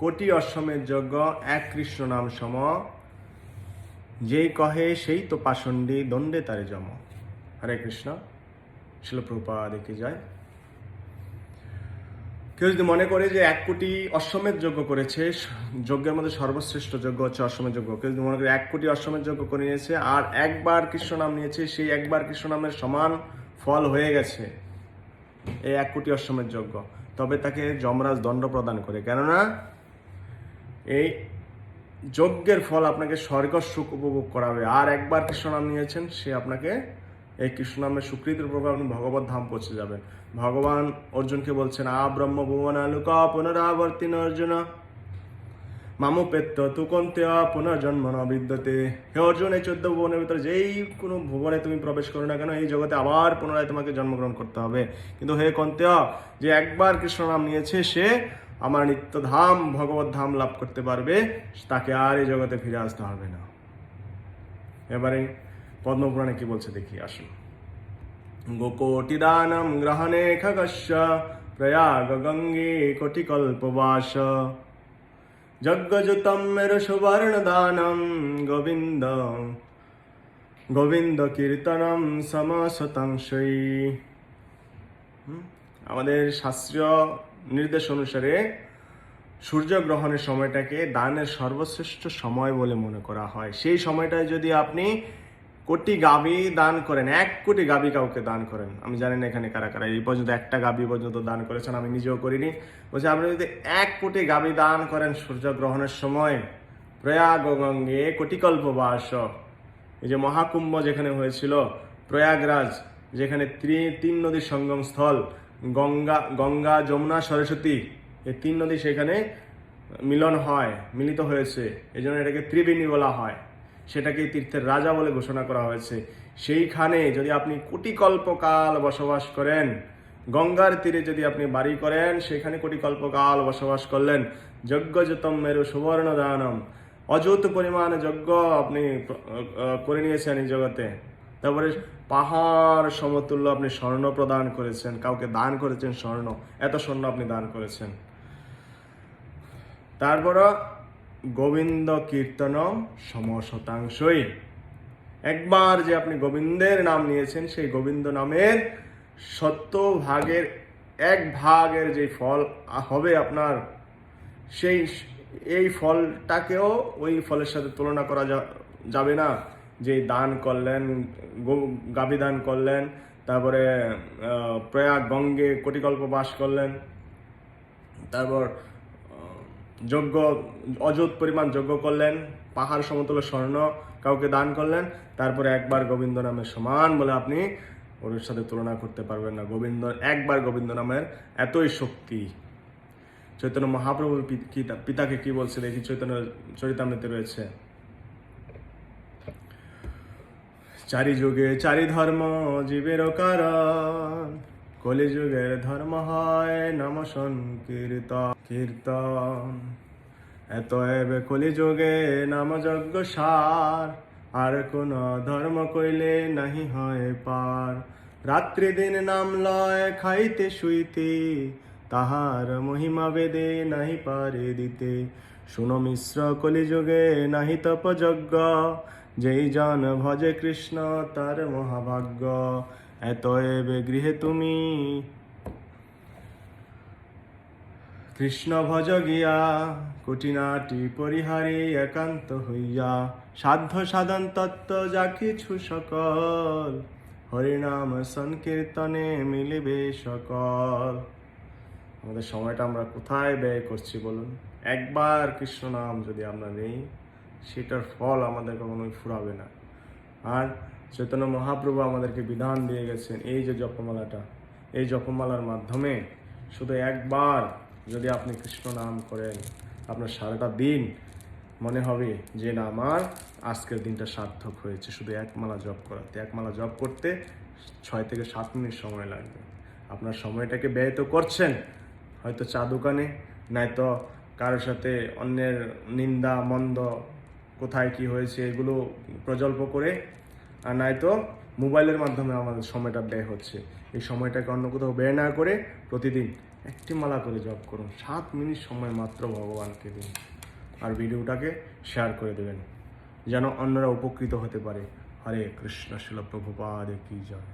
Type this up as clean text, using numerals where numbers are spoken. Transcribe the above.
কোটি অশ্বমেধ যজ্ঞ এক কৃষ্ণ নাম সম, যেই কহে সেই তো পাষণ্ডী দণ্ডে তারে জম। হরে কৃষ্ণ। শিল প্রভুপাদ দেখে যায়। কেউ যদি মনে করে যে 1 কোটি অশ্বমেধ যজ্ঞ করেছে, যজ্ঞের মধ্যে সর্বশ্রেষ্ঠ যজ্ঞ হচ্ছে অশ্বমেধ যজ্ঞ, কেউ যদি মনে করে 1 কোটি অশ্বমেধ যজ্ঞ করে নিয়েছে আর একবার কৃষ্ণ নাম নিয়েছে, সেই একবার কৃষ্ণ নামের সমান ফল হয়ে গেছে এই 1 কোটি অশ্বমেধ যজ্ঞ, তবে তাকে যমরাজ দণ্ড প্রদান করে। কেননা এই যজ্ঞের ফল আপনাকে স্বর্গ সুখ উপভোগ করাবে, আর একবার কৃষ্ণ নাম নিয়েছেন সে আপনাকে এই কৃষ্ণ নামের স্বীকৃতির প্রভাবে আপনি ভগবত ধাম পৌঁছে যাবেন। ভগবান অর্জুনকে বলছেন, ব্রহ্ম ভুবনালুকা পুনরাবর্তিন অর্জুন মামুপেত্য তু কন্তে পুনর্জন্ম ন বিদ্যতে। হে অর্জুন, এই 14 ভুবনের ভিতরে যেই কোনো ভুবনে তুমি প্রবেশ করো না কেন, এই জগতে আবার পুনরায় তোমাকে জন্মগ্রহণ করতে হবে। কিন্তু হে কন্তেয়, যে একবার কৃষ্ণ নাম নিয়েছে সে আমার নিত্যধাম ভগবত ধাম লাভ করতে পারবে, তাকে আর এই জগতে ফিরে আসতে হবে না। এবারে পদ্মপুরাণে কি বলছে দেখি, আসুন। গোকোটি দানম গ্রহণে খগস্য প্রয়াগ গঙ্গে কোটি কল্পবাস যজ্ঞযুতম মেরু সুবর্ণ দানম গোবিন্দ গোবিন্দ কীর্তনম সমশতাংশৈ। আমাদের শাস্ত্রীয় নির্দেশ অনুসারে সূর্যগ্রহণের সময়টাকে দানের সর্বশ্রেষ্ঠ সময় বলে মনে করা হয়। সেই সময়টায় যদি আপনি কোটি গাভী দান করেন, 1 কোটি গাভী কাউকে দান করেন, আমি জানি না এখানে কারা কারা এই পর্যন্ত একটা গাভী পর্যন্ত দান করেছেন, আমি নিজেও করিনি। বলছি, আপনি যদি 1 কোটি গাভী দান করেন সূর্যগ্রহণের সময়, প্রয়াগ গঙ্গে কোটিকল্পবাস, এই যে মহাকুম্ভ যেখানে হয়েছিল, প্রয়াগরাজ যেখানে 3 নদীর সঙ্গম স্থল, গঙ্গা যমুনা সরস্বতী, এই 3 নদী সেখানে মিলিত হয়েছে, এই জন্য এটাকে ত্রিবেণী বলা হয়। সেটাকে তীর্থের রাজা বলে ঘোষণা করা হয়েছে। সেইখানে যদি আপনি কোটিকল্পকাল বসবাস করেন, গঙ্গার তীরে যদি আপনি বাড়ি করেন, সেখানে কোটিকল্পকাল বসবাস করলেন, যজ্ঞযুতম মেরু সুবর্ণ দানম, অযুত পরিমাণ যজ্ঞ আপনি করে নিয়েছেন এই জগতে। তারপরে পাহাড় সমতুল্য আপনি স্বর্ণ প্রদান করেছেন, কাউকে দান করেছেন স্বর্ণ, এত স্বর্ণ আপনি দান করেছেন। তারপর গোবিন্দ কীর্তনম সমশতাংশই, একবার যে আপনি গোবিন্দের নাম নিয়েছেন, সেই গোবিন্দ নামের 70 ভাগের 1 ভাগের যে ফল হবে আপনার, এই ফলটাকেও ওই ফলের সাথে তুলনা করা যাবে না। যে দান করলেন, গাভী দান করলেন, তারপরে প্রয়াগ গঙ্গে কোটিকল্প বাস করলেন, তারপর যজ্ঞ অযুত পরিমাণ যজ্ঞ করলেন, পাহাড় সমতুল্য স্বর্ণ কাউকে দান করলেন, তারপরে একবার গোবিন্দ নামের সমান বলে আপনি ওর সাথে তুলনা করতে পারবেন না। একবার গোবিন্দ নামের এতই শক্তি। চৈতন্য মহাপ্রভুর পিতাকে কি বলছে দেখি, চৈতন্য চরিতামৃতে রয়েছে, চারি যুগে চারি ধর্ম জীবের কারণ, কলিযুগের ধর্ম হয় নাম সংকীর্তন। এত এবে কলিযুগে নাম যজ্ঞ সার, আর কোন ধর্ম কইলে নাহি হয় পার। রাত্রি দিন নাম লয় খাইতে শুইতে, তাহার মহিমা বেদে নাহি পারে দিতে। শুনো মিশ্র কলিযুগে নাহি তপ যজ্ঞ, যেই জন ভজে কৃষ্ণ তার মহাভাগ্য। এতএবে গৃহে তুমি কৃষ্ণ ভজ গিয়া, কুটিনাটি পরিহারে একান্ত হইয়া। সাধ্য সাধন তত্ত্ব যা কিছু সকল, হরিনাম সংকীর্তনে মিলিবে সকল। আমাদের সময়টা আমরা কোথায় ব্যয় করছি বলুন? একবার কৃষ্ণ নাম যদি আমরা নেই, সেটার ফল আমাদের কখনোই ফুরাবে না। আর চৈতন্য মহাপ্রভু আমাদেরকে বিধান দিয়ে গেছেন, এই যে জপমালাটা, এই জপমালার মাধ্যমে শুধু একবার যদি আপনি কৃষ্ণ নাম করেন, আপনার সারাটা দিন মনে হবে যে না, আমার আজকের দিনটা সার্থক হয়েছে শুধু 1 মালা জপ করাতে। 1 মালা জপ করতে 6 থেকে 7 মিনিট সময় লাগবে। আপনার সময়টাকে ব্যয় তো করছেন হয়তো চা দোকানে, নয়তো কারোর সাথে অন্যের নিন্দা মন্দ, কোথায় কি হয়েছে এগুলো প্রজল্প করে, আর নয়তো মোবাইলের মাধ্যমে আমাদের সময়টা ব্যয় হচ্ছে। এই সময়টাকে অন্য কোথাও ব্যয় না করে প্রতিদিন একটি মালা করে জপ করুন, 7 মিনিট সময় মাত্র ভগবানকে দিন, আর ভিডিওটাকে শেয়ার করে দেবেন যেন অন্যরা উপকৃত হতে পারে। হরে কৃষ্ণ, শিল প্রভুপাদ কি জয়।